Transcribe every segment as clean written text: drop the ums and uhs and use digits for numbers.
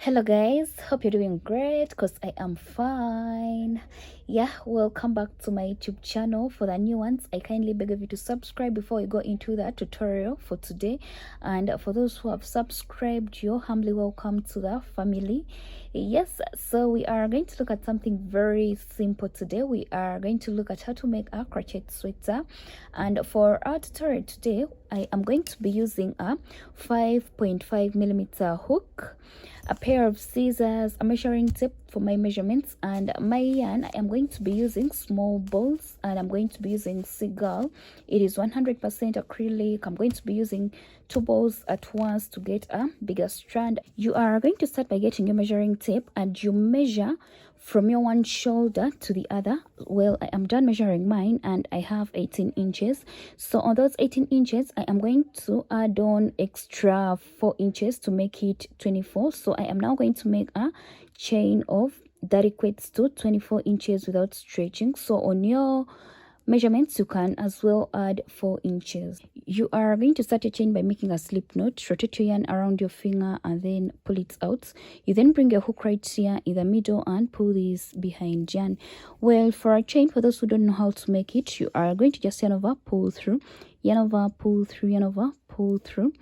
Hello guys, hope you're doing great because I am fine. Yeah, welcome back to my YouTube channel. For the new ones, I kindly beg of you to subscribe before we go into the tutorial for today. And for those who have subscribed, you're humbly welcome to the family. Yes, so we are going to look at something very simple today. We are going to look at how to make a crochet sweater. And for our tutorial today, I am going to be using a 5.5mm hook, a pair of scissors, a measuring tape for my measurements, and my yarn. I am going to be using small balls, and I'm going to be using seagull. It is 100% acrylic. I'm going to be using 2 balls at once to get a bigger strand. You are going to start by getting your measuring tape, and you measure from your one shoulder to the other. Well, I am done measuring mine and I have 18 inches. So on those 18 inches, I am going to add on extra 4 inches to make it 24. So I am now going to make a chain of that equates to 24 inches without stretching. So on your measurements, you can as well add 4 inches. You are going to start your chain by making a slip knot. Rotate your yarn around your finger and then pull it out. You then bring your hook right here in the middle and pull this behind yarn. Well, for a chain, for those who don't know how to make it, you are going to just yarn over, pull through, yarn over, pull through, yarn over, pull through.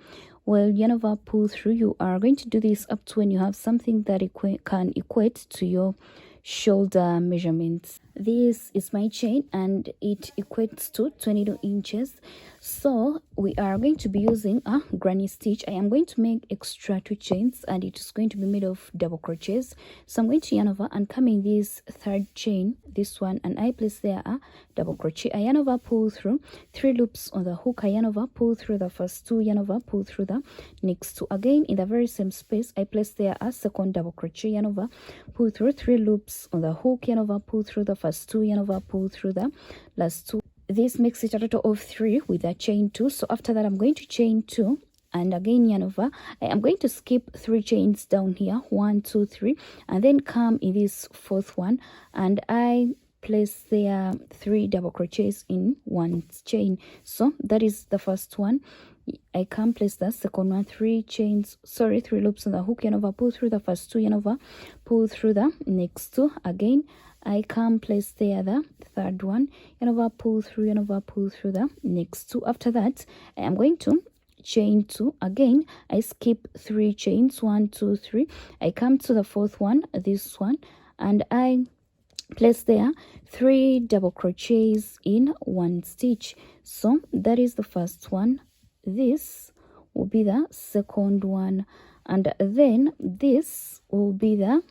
Well, yarn over, pull through. You are going to do this up to when you have something that can equate to your shoulder measurements. This is my chain and it equates to 22 inches. So we are going to be using a granny stitch. I am going to make extra 2 chains and it is going to be made of double crochets. So I'm going to yarn over and come in this third chain, this one, and I place there a double crochet. I yarn over, pull through, 3 loops on the hook. I yarn over, pull through the first 2, yarn over, pull through the next 2. Again in the very same space, I place there a second double crochet, yarn over, pull through, 3 loops on the hook, yarn over, pull through the first 2, yarn over, pull through the last 2. This makes it a total of 3 with a chain 2. So after that, I'm going to chain 2 and again yarn over. I am going to skip 3 chains down here, 1, 2, 3, and then come in this fourth one and I place there 3 double crochets in one chain. So that is the first one. I can place the second one, 3 loops on the hook, yarn over, pull through the first 2, yarn over, pull through the next 2. Again I can place there the third one, yarn over, pull through, yarn over, pull through the next 2. After that, I am going to chain 2. Again I skip 3 chains, 1, 2, 3. I come to the fourth one, this one, and I place there 3 double crochets in one stitch. So that is the first one. This will be the second one, and then this will be the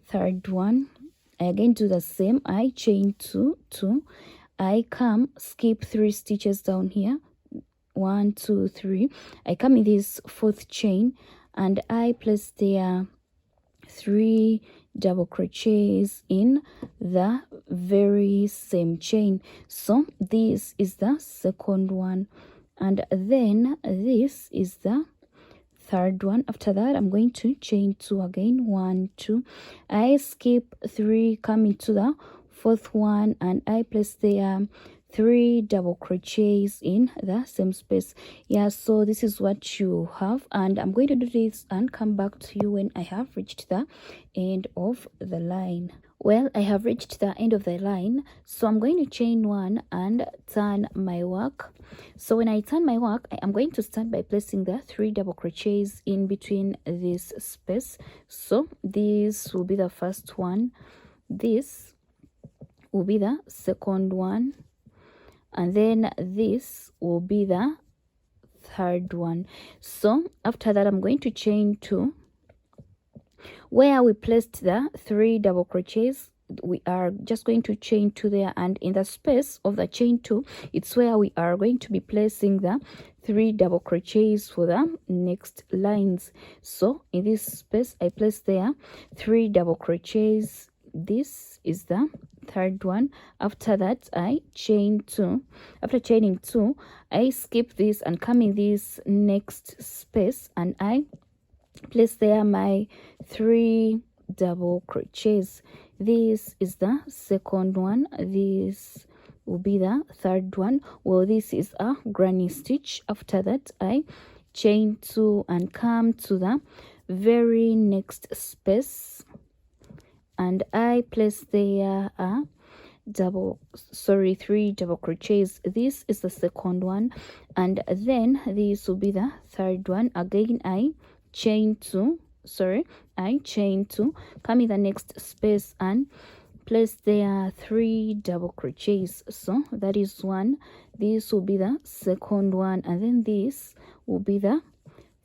third one. I again do the same. I chain 2, 2. I come, skip 3 stitches down here, 1, 2, 3. I come in this fourth chain and I place there 3 double crochets in the very same chain. So this is the second one, and then this is the third one. After that, I'm going to chain 2 again, 1, 2. I skip 3, come into the fourth one and I place there 3 double crochets in the same space. Yeah, so this is what you have, and I'm going to do this and come back to you when I have reached the end of the line. Well, I have reached the end of the line, so I'm going to chain 1 and turn my work. So when I turn my work, I am going to start by placing the 3 double crochets in between this space. So this will be the first one, this will be the second one, and then this will be the third one. So after that, I'm going to chain 2. Where we placed the 3 double crochets, we are just going to chain 2 there, and in the space of the chain 2, it's where we are going to be placing the 3 double crochets for the next lines. So in this space, I place there 3 double crochets. This is the third one. After that, I chain 2. After chaining 2, I skip this and come in this next space and I place there my 3 double crochets. This is the second one. This will be the third one. Well, this is a granny stitch. After that, I chain 2 and come to the very next space, and I place there a three double crochets. This is the second one, and then this will be the third one. Again, I chain two, come in the next space and place there 3 double crochets. So that is one. This will be the second one, and then this will be the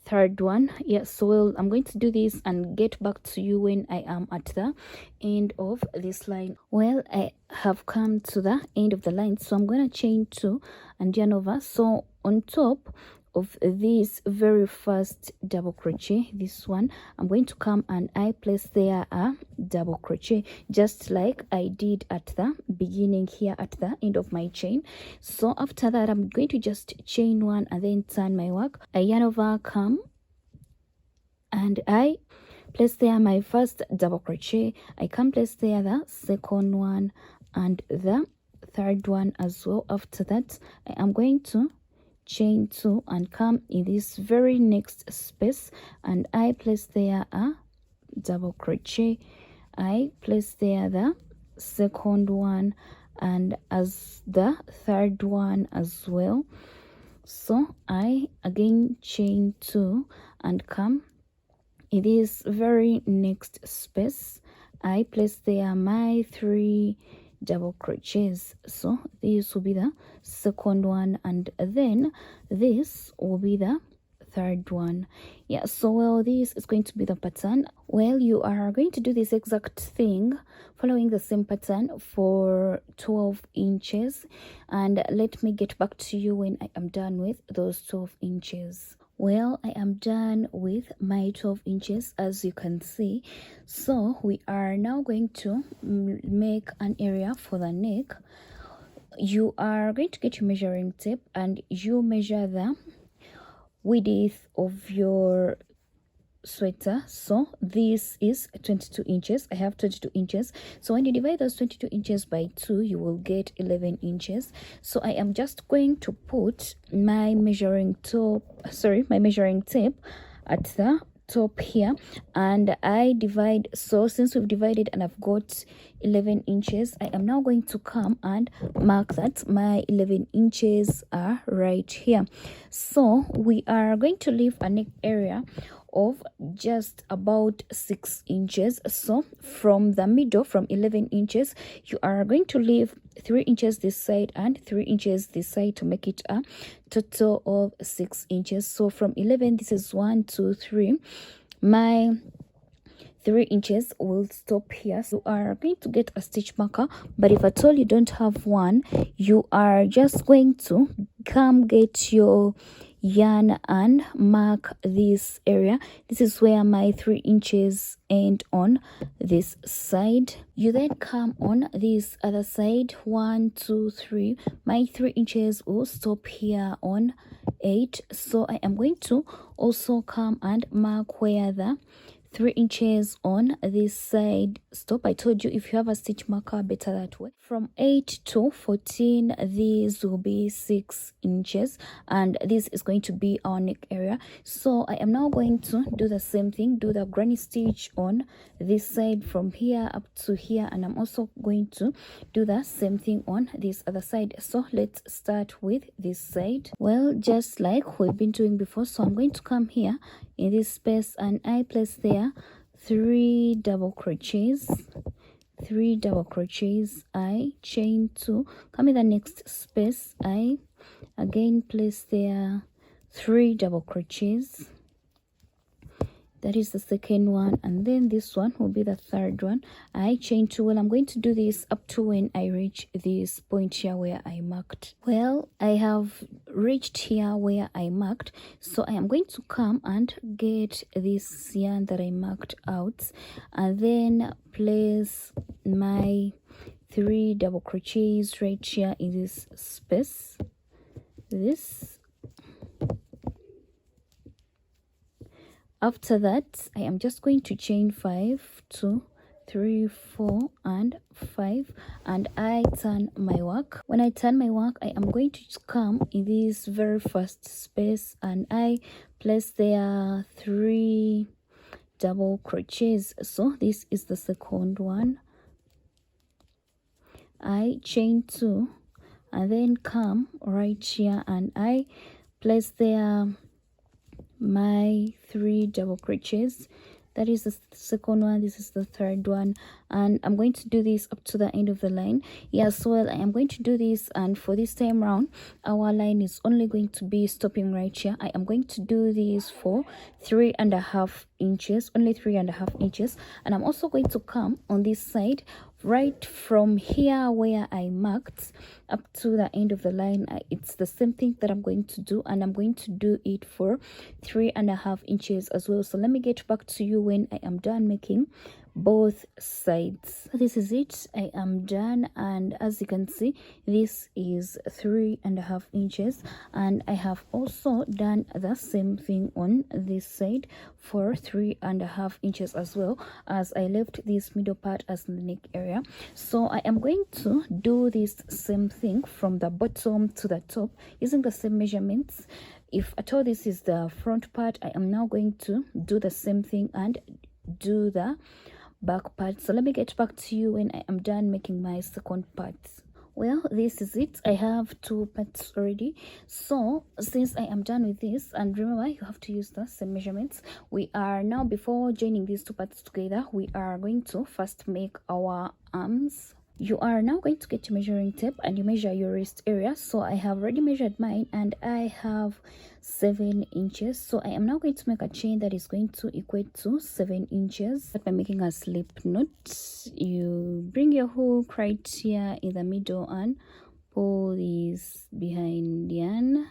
third one. Yes, so well, I'm going to do this and get back to you when I am at the end of this line. Well, I have come to the end of the line, so I'm going to chain 2 and yarn over. So on top of this very first double crochet, this one, I'm going to come and I place there a double crochet, just like I did at the beginning here at the end of my chain. So after that, I'm going to just chain 1 and then turn my work. I yarn over, come, and I place there my first double crochet. I can place there the second one and the third one as well. After that, I am going to chain 2 and come in this very next space, and I place there a double crochet. I place there the second one and as the third one as well. So I again chain 2 and come in this very next space. I place there my 3 double crochets. So this will be the second one, and then this will be the third one. Yeah, so well, this is going to be the pattern. Well, you are going to do this exact thing following the same pattern for 12 inches, and let me get back to you when I am done with those 12 inches. Well, I am done with my 12 inches, as you can see. So we are now going to make an area for the neck. You are going to get your measuring tape and you measure the width of your sweater. So this is 22 inches. I have 22 inches. So when you divide those 22 inches by 2, you will get 11 inches. So I am just going to put my measuring tape at the top here, and I divide. So since we've divided and I've got 11 inches, I am now going to come and mark that my 11 inches are right here. So we are going to leave a neck area of just about 6 inches. So from the middle, from 11 inches, you are going to leave 3 inches this side and 3 inches this side to make it a total of 6 inches. So from 11, this is 1, 2, 3. My 3 inches will stop here. So you are going to get a stitch marker, but if at all you don't have one, you are just going to come get your yarn and mark this area. This is where my 3 inches end on this side. You then come on this other side, 1, 2, 3. My 3 inches will stop here on 8. So I am going to also come and mark where the 3 inches on this side stop. I told you, if you have a stitch marker, better that way. From 8 to 14, these will be 6 inches, and this is going to be our neck area. So I am now going to do the same thing, do the granny stitch on this side from here up to here, and I'm also going to do the same thing on this other side. So let's start with this side. Well, just like we've been doing before, so I'm going to come here in this space and I place there 3 double crochets. 3 double crochets. I chain 2, come in the next space, I again place there 3 double crochets. That is the second one, and then this one will be the third one. I chain 2. Well, I'm going to do this up to when I reach this point here where I marked. Well, I have reached here where I marked, so I am going to come and get this yarn that I marked out, and then place my 3 double crochets right here in this space. After that, I am just going to chain 5, 2, 3, 4, and 5, and I turn my work. When I turn my work, I am going to come in this very first space and I place there 3 double crochets. So this is the second one. I chain 2 and then come right here and I place there my 3 double crochets. That is the second one, this is the third one, and I'm going to do this up to the end of the line. Yes, well, I am going to do this, and for this time round our line is only going to be stopping right here. I am going to do this for 3.5 inches, only 3.5 inches, and I'm also going to come on this side right from here where I marked up to the end of the line. It's the same thing that I'm going to do, and I'm going to do it for 3.5 inches as well. So let me get back to you when I am done making both sides. This is it, I am done, and as you can see this is 3.5 inches, and I have also done the same thing on this side for 3.5 inches as well, as I left this middle part as the neck area. So I am going to do this same thing from the bottom to the top using the same measurements. If at all this is the front part, I am now going to do the same thing and do the back part. So let me get back to you when I am done making my second part. Well, this is it, I have 2 parts already. So since I am done with this, and remember you have to use the same measurements, we are now, before joining these 2 parts together, we are going to first make our arms. You are now going to get your measuring tape and you measure your wrist area. So I have already measured mine and I have 7 inches. So I am now going to make a chain that is going to equate to 7 inches. By making a slip knot, you bring your hook right here in the middle and pull this behind yarn.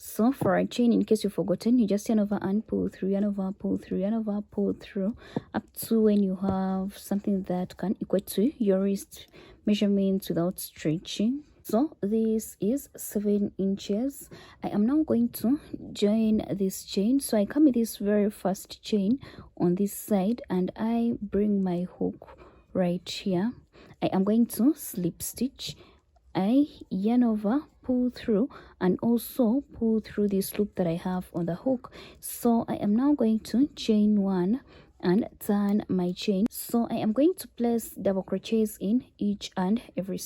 So for a chain, in case you've forgotten, you just yarn over and pull through, yarn over, pull through, yarn over, pull through, up to when you have something that can equate to your wrist measurements without stretching. So this is 7 inches. I am now going to join this chain. So I come with this very first chain on this side and I bring my hook right here. I am going to slip stitch. I yarn over, pull through, and also pull through this loop that I have on the hook. So I am now going to chain 1 and turn my chain. So I am going to place double crochets in each and every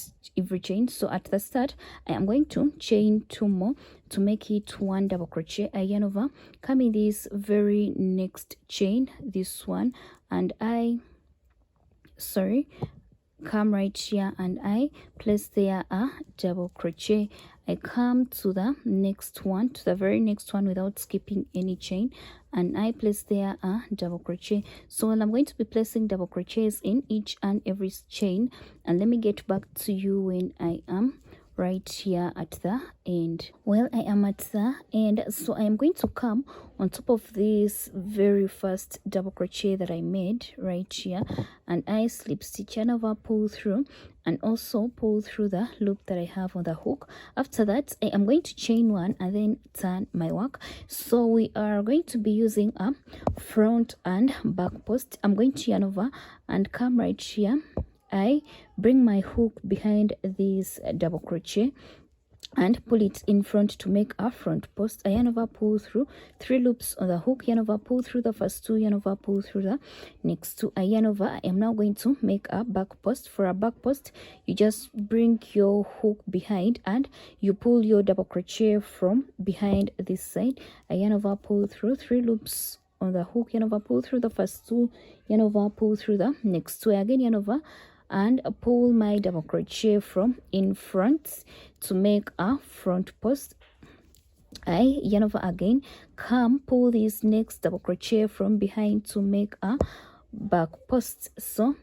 chain. So at the start I am going to chain 2 more to make it 1 double crochet. I yarn over, come in this very next chain, this one, and come right here and I place there a double crochet. I come to the next one, to the very next one, without skipping any chain, and I place there a double crochet. So I'm going to be placing double crochets in each and every chain, and let me get back to you when I am right here at the end. Well, I am at the end, so I am going to come on top of this very first double crochet that I made right here, and I slip stitch, yarn over, pull through, and also pull through the loop that I have on the hook. After that I am going to chain 1 and then turn my work. So we are going to be using a front and back post. I'm going to yarn over and come right here. I bring my hook behind this double crochet and pull it in front to make a front post. I yarn over, pull through 3 loops on the hook, yarn over, pull through the first 2, yarn over, pull through the next 2. I yarn over. I am now going to make a back post. For a back post, you just bring your hook behind and you pull your double crochet from behind this side. I yarn over, pull through 3 loops on the hook, yarn over, pull through the first 2, yarn over, pull through the next 2. Again yarn over and pull my double crochet from in front to make a front post. I yarn over again, come pull this next double crochet from behind to make a back post. So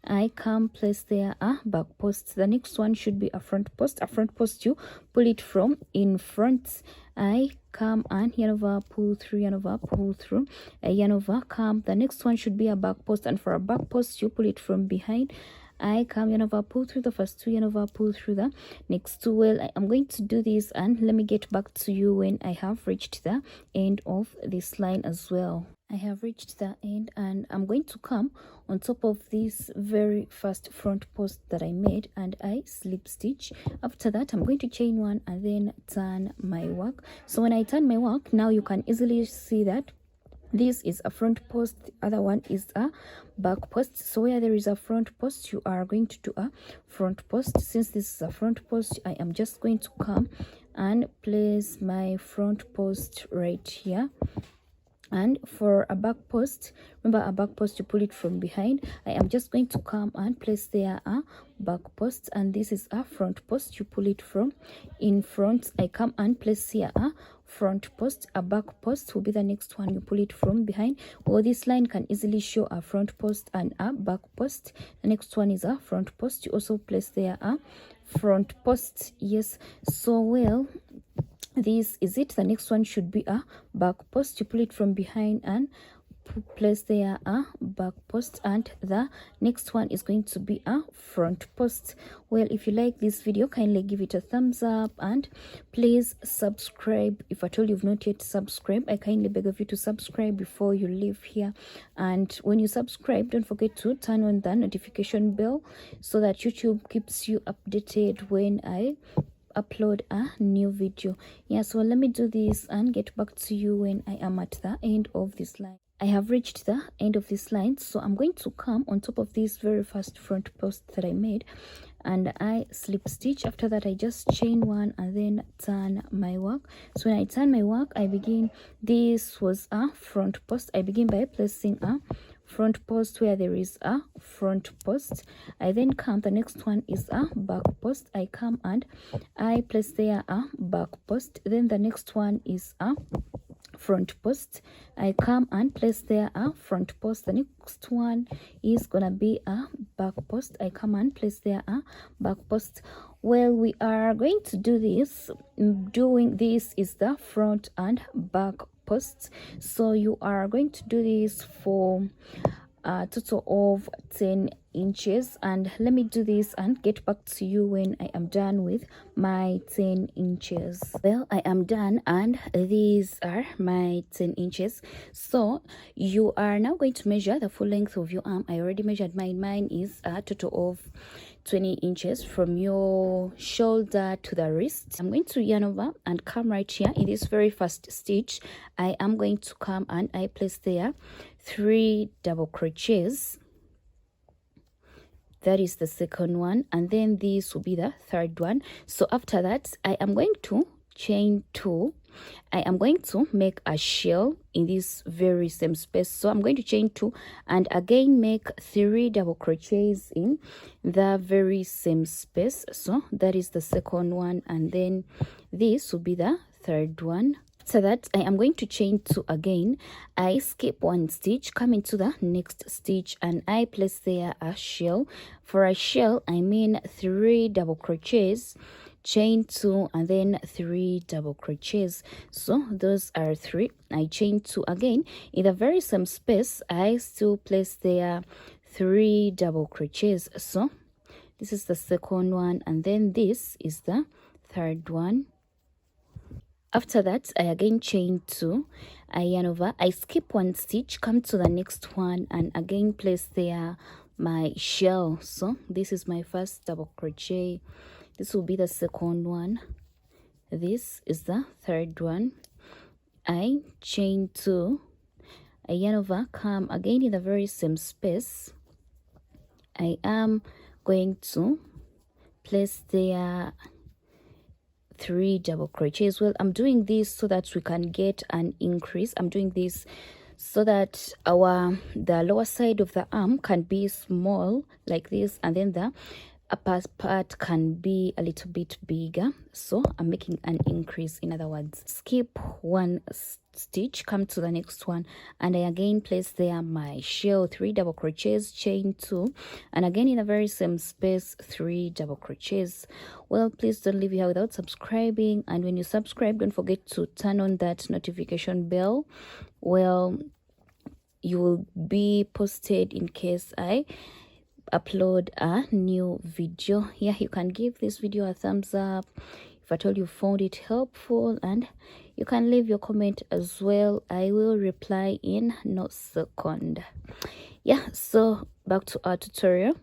I come place there a back post. The next one should be a front post. A front post, you pull it from in front. I come and yarn over, pull through, yarn over, pull through, yarn over, come. The next one should be a back post, and for a back post you pull it from behind. I come, yarn over, pull through the first 2, yarn over, pull through the next 2. Well, I am going to do this and let me get back to you when I have reached the end of this line as well. I have reached the end and I'm going to come on top of this very first front post that I made and I slip stitch. After that I'm going to chain 1 and then turn my work. So when I turn my work, now you can easily see that This is a front post, the other one is a back post. So where there is a front post, you are going to do a front post. Since this is a front post, I am just going to come and place my front post right here. And for a back post, remember a back post, you pull it from behind. I am just going to come and place there a back post, and this is a front post, you pull it from in front. I come and place here a front post. A back post will be the next one, you pull it from behind. Well, this line can easily show a front post and a back post. The next one is a front post, you also place there a front post. Yes, so well, this is it. The next one should be a back post, you pull it from behind and place there a back post, and the next one is going to be a front post. Well, if you like this video, kindly give it a thumbs up and please subscribe. If at all you've not yet subscribed, I kindly beg of you to subscribe before you leave here. And when you subscribe, don't forget to turn on the notification bell so that YouTube keeps you updated when I upload a new video. Yeah, so let me do this and get back to you when I am at the end of this line. I have reached the end of this line, so I'm going to come on top of this very first front post that I made and I slip stitch. After that, I just chain one and then turn my work. So when I turn my work, I begin, this was a front post, I begin by placing a front post where there is a front post. I then come, the next one is a back post, I come and I place there a back post. Then the next one is a front post, I come and place there a front post. The next one is gonna be a back post, I come and place there a back post. Well, we are going to do this, doing this is the front and back posts, so you are going to do this for a total of 10 inches, and let me do this and get back to you when I am done with my 10 inches. Well, I am done and these are my 10 inches. So you are now going to measure the full length of your arm. I already measured mine. Mine is a total of 20 inches from your shoulder to the wrist. I'm going to yarn over and come right here in this very first stitch. I am going to come and I place there 3 double crochets. That is the second one, and then this will be the third one. So after that, I am going to chain 2. I am going to make a shell in this very same space. So I'm going to chain 2 and again make 3 double crochets in the very same space. So that is the second one, and then this will be the third one. So that I am going to chain 2 again. I skip 1 stitch, come into the next stitch, and I place there a shell. For a shell, I mean 3 double crochets, chain 2, and then 3 double crochets. So those are 3. I chain 2 again in the very same space. I still place there 3 double crochets. So this is the second one, and then this is the third one. After that, I again chain 2, I yarn over, I skip 1 stitch, come to the next one, and again place there my shell. So this is my first double crochet, this will be the second one, this is the third one. I chain 2, I yarn over, come again in the very same space. I am going to place there 3 double crochets. Well, I'm doing this so that we can get an increase. I'm doing this so that the lower side of the arm can be small like this, and then the upper part can be a little bit bigger. So I'm making an increase. In other words, skip 1 stitch, come to the next one, and I again place there my shell, 3 double crochets, chain 2, and again in the very same space 3 double crochets. Well, please don't leave here without subscribing, and when you subscribe, don't forget to turn on that notification bell. Well, you will be posted in case I upload a new video. Yeah, you can give this video a thumbs up if at all you found it helpful, and you can leave your comment as well. I will reply in no second. Yeah, so back to our tutorial.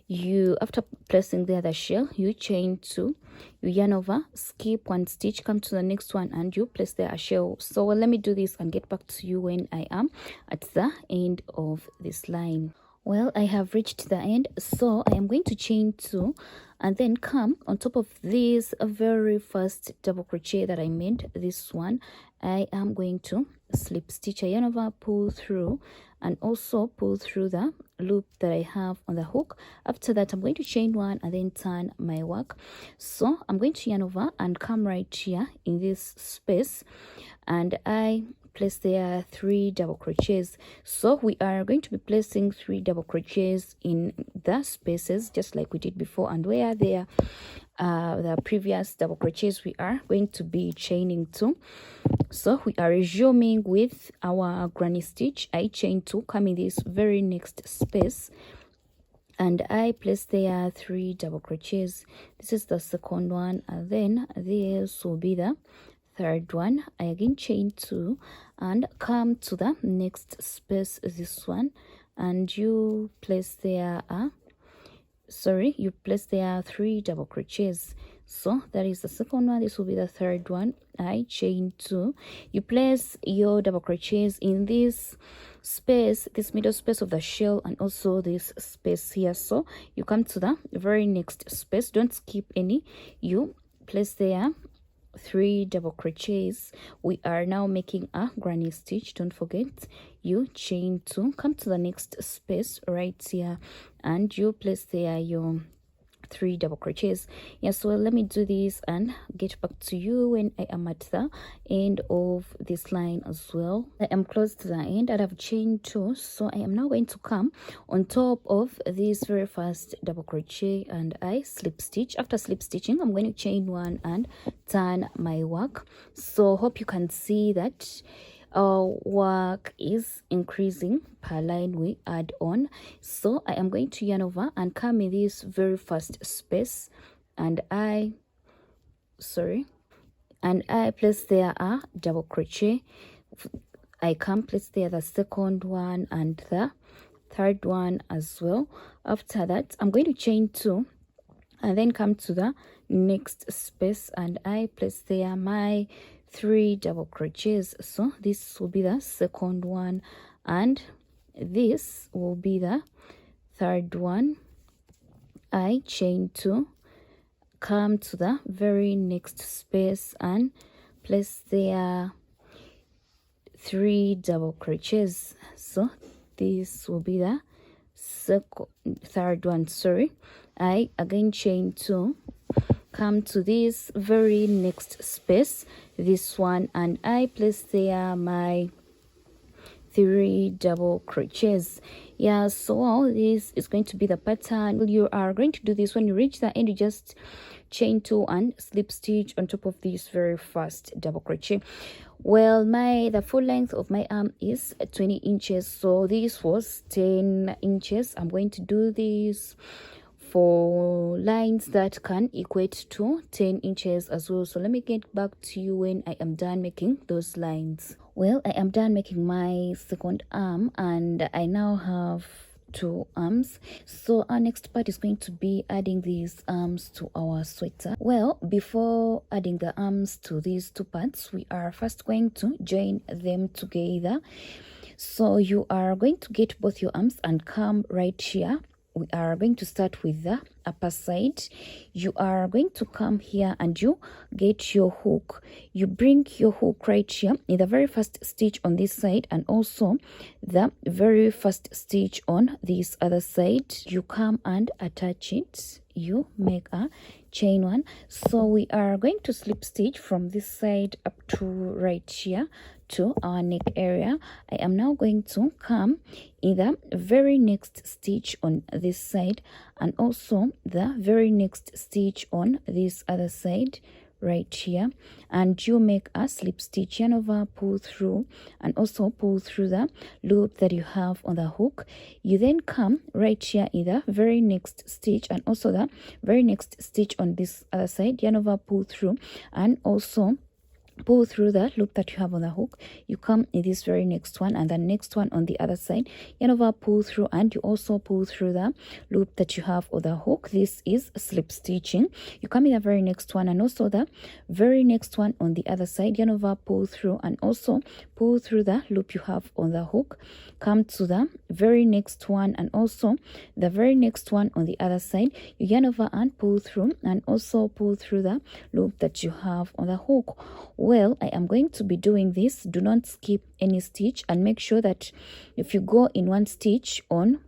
you, after placing the other shell, you chain 2, you yarn over, skip 1 stitch, come to the next one, and you place the shell. So let me do this and get back to you when I am at the end of this line. Well, I have reached the end, so I am going to chain 2 and then come on top of this very first double crochet that I made, this one. I am going to slip stitch, a yarn over, pull through, and also pull through the loop that I have on the hook. After that, I'm going to chain 1 and then turn my work. So I'm going to yarn over and come right here in this space, and I place there 3 double crochets. So we are going to be placing 3 double crochets in the spaces just like we did before, and where there the previous double crochets we are going to be chaining 2. So we are resuming with our granny stitch. I chain 2, come in this very next space, and I place there 3 double crochets. This is the second one, and then this will be the third one. I again chain 2 and come to the next space, this one, and you place there you place there 3 double crochets. So that is the second one. This will be the third one. I chain 2, you place your double crochets in this space, this middle space of the shell, and also this space here. So you come to the very next space, don't skip any, you place there 3 double crochets. We are now making a granny stitch, don't forget. You chain 2, come to the next space right here, and you place there your 3 double crochets. Yeah, so let me do this and get back to you when I am at the end of this line as well. I am close to the end and I've chained 2, so I am now going to come on top of this very first double crochet and I slip stitch. After slip stitching, I'm going to chain 1 and turn my work. So hope you can see that our work is increasing per line we add on. So I am going to yarn over and come in this very first space, and I place there a double crochet. I come place there the second one and the third one as well. After that, I'm going to chain 2 and then come to the next space, and I place there my 3 double crochets. So this will be the second one and this will be the third one. I chain 2, come to the very next space and place there 3 double crochets. So this will be the third one. I again chain 2, come to this very next space, this one, and I place there my 3 double crochets. Yeah, so this is going to be the pattern. You are going to do this when you reach the end. You just chain 2 and slip stitch on top of this very first double crochet. Well, the full length of my arm is 20 inches, so this was 10 inches. I'm going to do this for lines that can equate to 10 inches as well. So let me get back to you when I am done making those lines. Well, I am done making my second arm and I now have 2 arms. So our next part is going to be adding these arms to our sweater. Well, before adding the arms to these 2 parts, we are first going to join them together. So you are going to get both your arms and come right here. We are going to start with the upper side. You are going to come here and you get your hook. You bring your hook right here in the very first stitch on this side and also the very first stitch on this other side. You come and attach it. You make a chain 1. So we are going to slip stitch from this side up to right here to our neck area. I am now going to come in the very next stitch on this side and also the very next stitch on this other side right here, and you make a slip stitch, yarn over, pull through, and also pull through the loop that you have on the hook. You then come right here in the very next stitch and also the very next stitch on this other side, yarn over, pull through, and also pull through the loop that you have on the hook. You come in this very next one and the next one on the other side, yarn over, pull through, and you also pull through the loop that you have on the hook. This is slip stitching. You come in the very next one and also the very next one on the other side, yarn over, pull through, and also pull through the loop you have on the hook. Come to the very next one and also the very next one on the other side. You yarn over and pull through, and also pull through the loop that you have on the hook. Well, I am going to be doing this. Do not skip any stitch, and make sure that if you go in one stitch on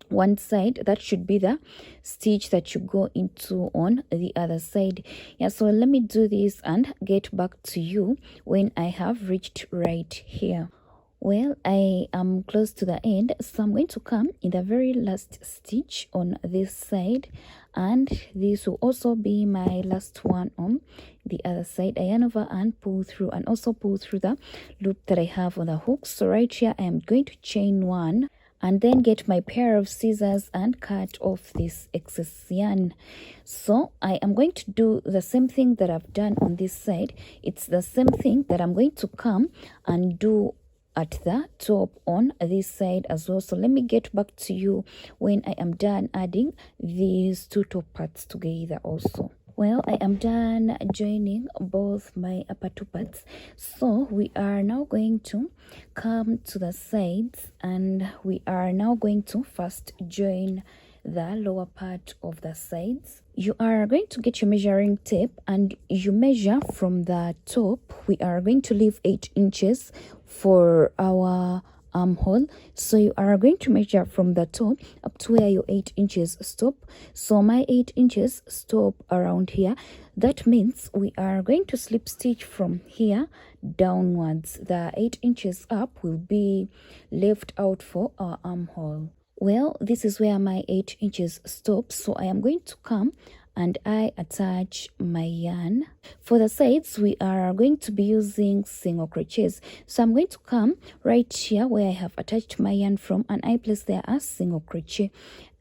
one side, that should be the stitch that you go into on the other side. Yeah, so let me do this and get back to you when I have reached right here. Well, I am close to the end, so I'm going to come in the very last stitch on this side, and this will also be my last one on the other side. I yarn over and pull through, and also pull through the loop that I have on the hook. So right here I am going to chain one and then get my pair of scissors and cut off this excess yarn. So I am going to do the same thing that I've done on this side. It's the same thing that I'm going to come and do at the top on this side as well. So let me get back to you when I am done adding these two top parts together also. Well, I am done joining both my upper two parts, so we are now going to come to the sides, and we are now going to first join the lower part of the sides. You are going to get your measuring tape and you measure from the top. We are going to leave 8 inches for our armhole, so you are going to measure from the top up to where your 8 inches stop. So my 8 inches stop around here. That means we are going to slip stitch from here downwards. The 8 inches up will be left out for our armhole. Well, this is where my 8 inches stops, so I am going to come and I attach my yarn. For the sides, we are going to be using single crochets. So I'm going to come right here where I have attached my yarn from, and I place there a single crochet.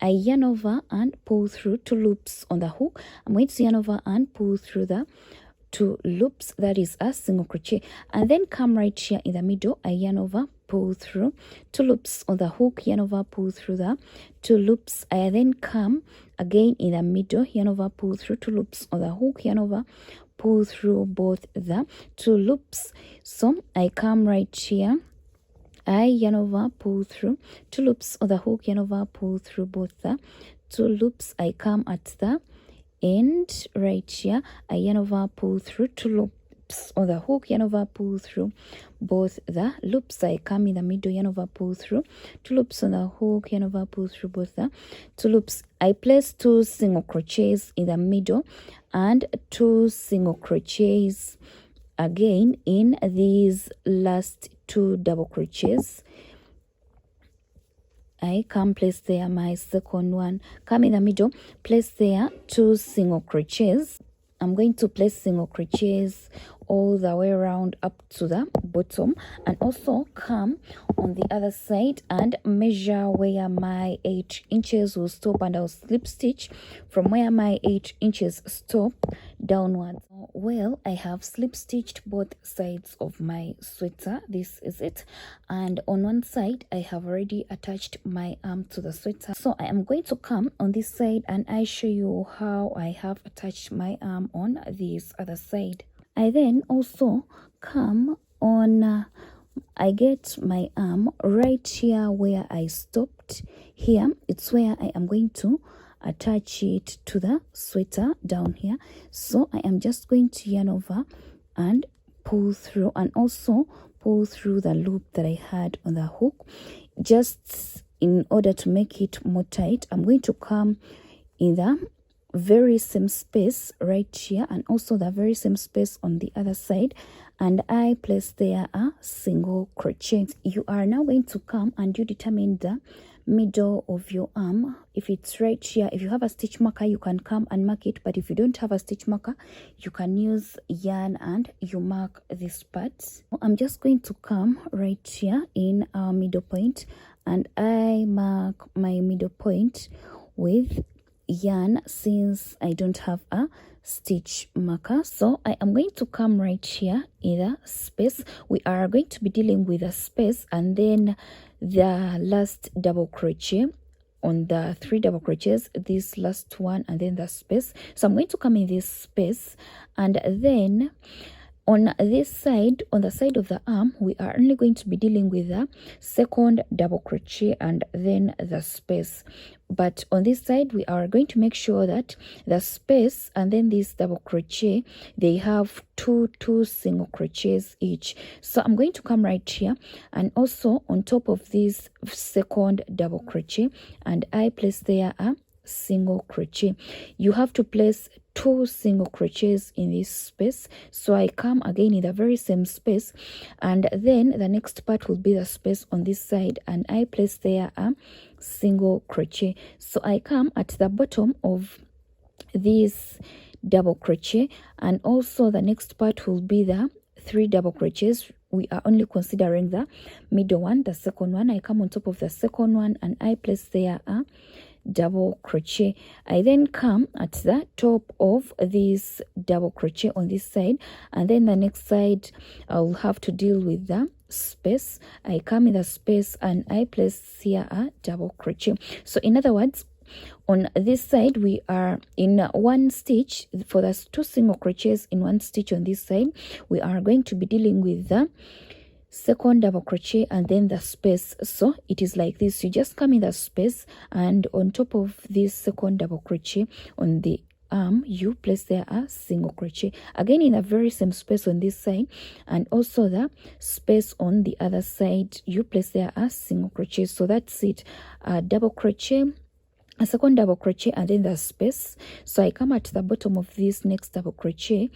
I yarn over and pull through 2 loops on the hook. I'm going to yarn over and pull through the 2 loops, that is a single crochet, and then come right here in the middle. I yarn over, pull through 2 loops on the hook, yarn over, pull through the 2 loops. I then come again in the middle, yarn over, pull through 2 loops on the hook, yarn over, pull through both the 2 loops. So I come right here, I yarn over, pull through 2 loops on the hook, yarn over, pull through both the 2 loops. I come at the end right here, I yarn over, pull through 2 loops on the hook, yarn over, pull through both the loops. I come in the middle, yarn over, pull through 2 loops on the hook, yarn over, pull through both the 2 loops. I place 2 single crochets in the middle and 2 single crochets again in these last 2 double crochets. I come place there my second one, come in the middle, place there 2 single crochets. I'm going to place single crochets all the way around up to the bottom, and also come on the other side and measure where my 8 inches will stop, and I'll slip stitch from where my 8 inches stop downwards. Well, I have slip stitched both sides of my sweater. This is it, and on one side I have already attached my arm to the sweater. So I am going to come on this side and I show you how I have attached my arm on this other side. I then also come on, I get my arm right here where I stopped. Here, it's where I am going to attach it to the sweater down here. So I am just going to yarn over and pull through, and also pull through the loop that I had on the hook. Just in order to make it more tight, I'm going to come in the very same space right here, and also the very same space on the other side, and I place there a single crochet. You are now going to come and you determine the middle of your arm. If it's right here, if you have a stitch marker, you can come and mark it, but if you don't have a stitch marker, you can use yarn and you mark this part. I'm just going to come right here in our middle point, and I mark my middle point with yarn since I don't have a stitch marker. So I am going to come right here in the space. We are going to be dealing with a space and then the last double crochet on the 3 double crochets, this last one and then the space. So I'm going to come in this space, and then on this side, on the side of the arm, we are only going to be dealing with the 2nd double crochet and then the space. But on this side, we are going to make sure that the space and then this double crochet, they have two single crochets each. So I'm going to come right here and also on top of this 2nd double crochet, and I place there a single crochet. You have to place 2 single crochets in this space. So I come again in the very same space, and then the next part will be the space on this side, and I place there a single crochet. So I come at the bottom of this double crochet, and also the next part will be the 3 double crochets. We are only considering the middle one, the 2nd one. I come on top of the 2nd one and I place there a double crochet. I then come at the top of this double crochet on this side, and then the next side I'll have to deal with the space. I come in the space and I place here a double crochet. So in other words, on this side we are in 1 stitch for the 2 single crochets in 1 stitch. On this side we are going to be dealing with the 2nd double crochet and then the space. So it is like this: you just come in the space, and on top of this 2nd double crochet on the arm, you place there a single crochet again in the very same space on this side, and also the space on the other side, you place there a single crochet. So that's it, a double crochet, a 2nd double crochet, and then the space. So I come at the bottom of this next double crochet,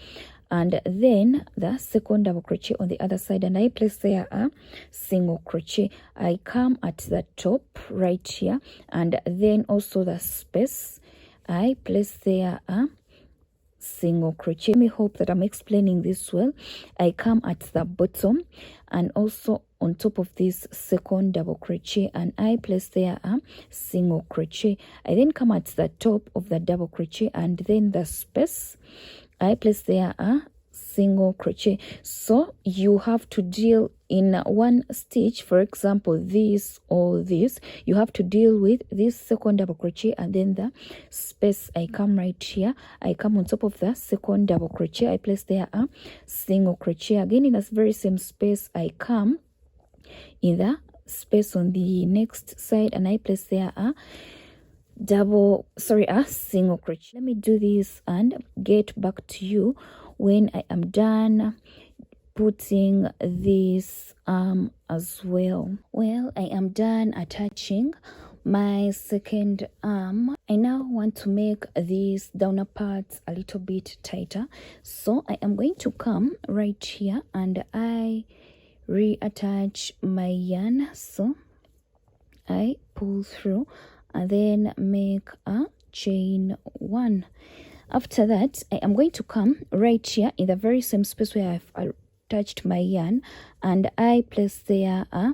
and then the 2nd double crochet on the other side, and I place there a single crochet. I come at the top right here, and then also the space, I place there a single crochet. Let me hope that I'm explaining this well. I come at the bottom and also on top of this 2nd double crochet, and I place there a single crochet. I then come at the top of the double crochet, and then the space, I place there a single crochet. So you have to deal in 1 stitch, for example this or this, you have to deal with this 2nd double crochet and then the space. I come right here, I come on top of the 2nd double crochet, I place there a single crochet. Again in this very same space, I come in the space on the next side, and I place there a single crochet. Let me do this and get back to you when I am done putting this arm as well. Well, I am done attaching my 2nd arm. I now want to make these downer parts a little bit tighter, so I am going to come right here and I reattach my yarn. So I pull through and then make a chain 1. After that, I am going to come right here in the very same space where I've attached my yarn, and I place there a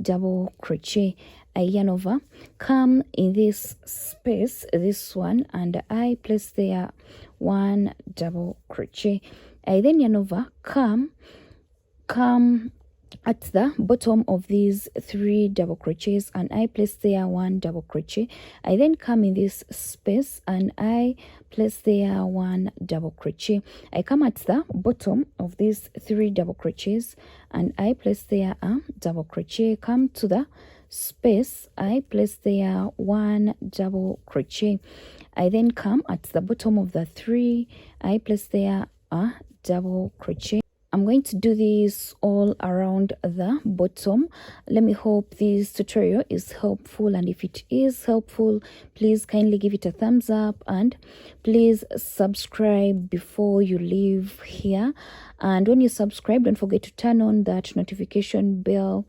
double crochet. I yarn over, come in this space, this one, and I place there 1 double crochet. I then yarn over, come at the bottom of these 3 double crochets, and I place there 1 double crochet. I then come in this space and I place there 1 double crochet. I come at the bottom of these 3 double crochets and I place there a double crochet. Come to the space, I place there 1 double crochet. I then come at the bottom of the 3, I place there a double crochet. I'm going to do this all around the bottom. Let me hope this tutorial is helpful, and if it is helpful, please kindly give it a thumbs up and please subscribe before you leave here. And when you subscribe, don't forget to turn on that notification bell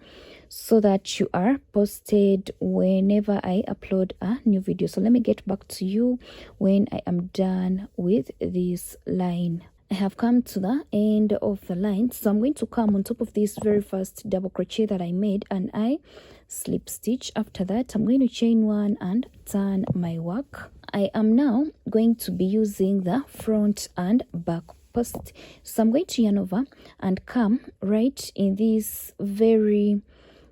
so that you are posted whenever I upload a new video. So let me get back to you when I am done with this line. I have come to the end of the line, so I'm going to come on top of this very first double crochet that I made and I slip stitch. After that, I'm going to chain 1 and turn my work. I am now going to be using the front and back post. So I'm going to yarn over and come right in this very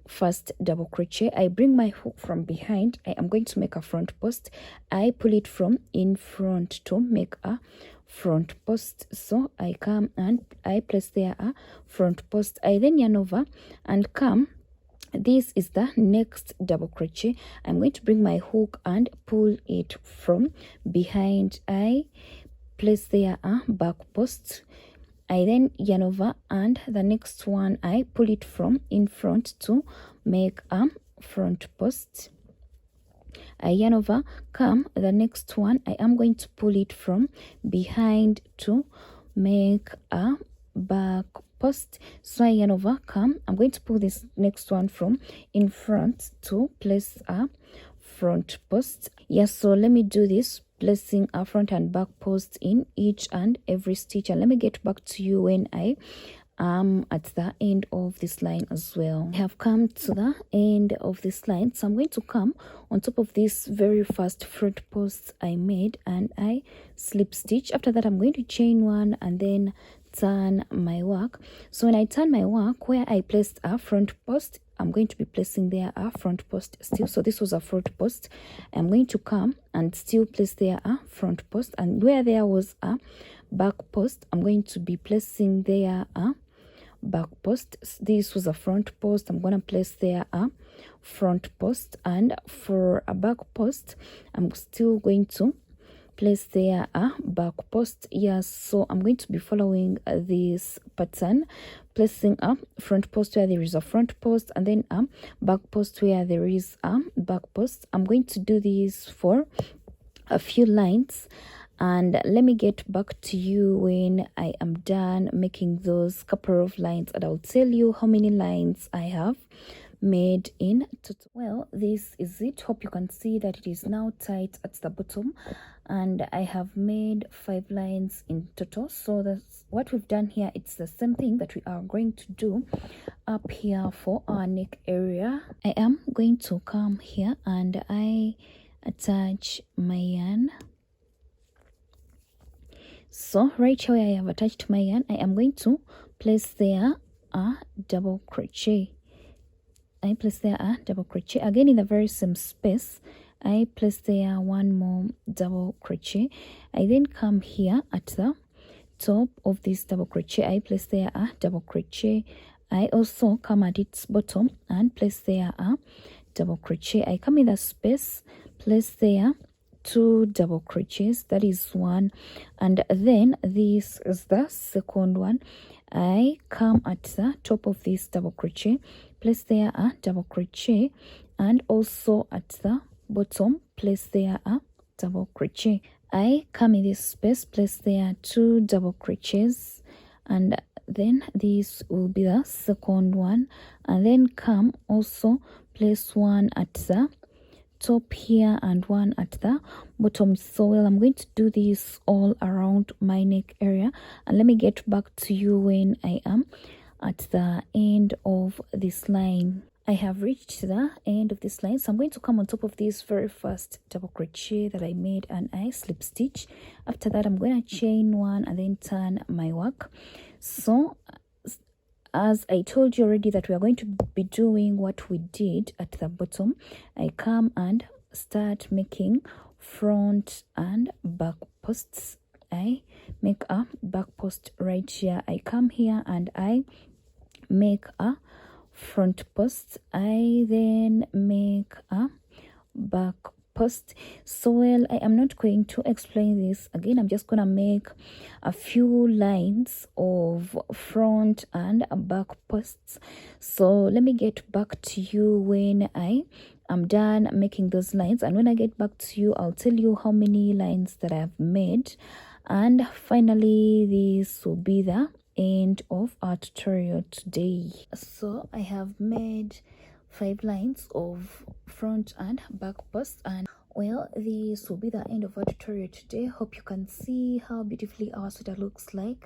first double crochet. I bring my hook from behind. I am going to make a front post. I pull it from in front to make a front post. So I come and I place there a front post. I then yarn over and come. This is the next double crochet. I'm going to bring my hook and pull it from behind. I place there a back post. I then yarn over and the next one I pull it from in front to make a front post. I yarn over, come the next one I am going to pull it from behind to make a back post. So I yarn over, come, I'm going to pull this next one from in front to place a front post. Yes, so let me do this, placing a front and back post in each and every stitch, and let me get back to you when I am at the end of this line as well. I have come to the end of this line, so I'm going to come on top of this very first front post I made and I slip stitch. After that I'm going to chain one and then turn my work. So when I turn my work, where I placed a front post, I'm going to be placing there a front post still. So this was a front post. I'm going to come and still place there a front post, and where there was a back post, I'm going to be placing there a back post. This was a front post, I'm going to place there a front post, and for a back post I'm still going to place there a back post. Yes, so I'm going to be following this pattern, placing a front post where there is a front post and then a back post where there is a back post. I'm going to do this for a few lines, and let me get back to you when I am done making those couple of lines, and I'll tell you how many lines I have made in total. Well, this is it. Hope you can see that it is now tight at the bottom, and I have made 5 lines in total. So that's what we've done here. It's the same thing that we are going to do up here for our neck area. I am going to come here and I attach my yarn. So right here where I have attached my yarn, I am going to place there a double crochet. I place there a double crochet again in the very same space. I place there one more double crochet. I then come here at the top of this double crochet. I place there a double crochet. I also come at its bottom and place there a double crochet. I come in the space, place there 2 double crochets, that is one, and then this is the second one. I come at the top of this double crochet, place there a double crochet, and also at the bottom place there a double crochet. I come in this space, place there 2 double crochets, and then this will be the second one, and then come also place one at the top here and one at the bottom. So well, I'm going to do this all around my neck area, and let me get back to you when I am at the end of this line. I have reached the end of this line, so I'm going to come on top of this very first double crochet that I made and I slip stitch. After that I'm going to chain one and then turn my work. So as I told you already that we are going to be doing what we did at the bottom, I come and start making front and back posts. I make a back post right here. I come here and I make a front post. I then make a back post. So well, I am not going to explain this again. I'm just gonna make a few lines of front and back posts. So let me get back to you when I am done making those lines, and when I get back to you I'll tell you how many lines that I've made, and finally this will be the end of our tutorial today. So I have made 5 lines of front and back posts, and well, this will be the end of our tutorial today. Hope you can see how beautifully our sweater looks like.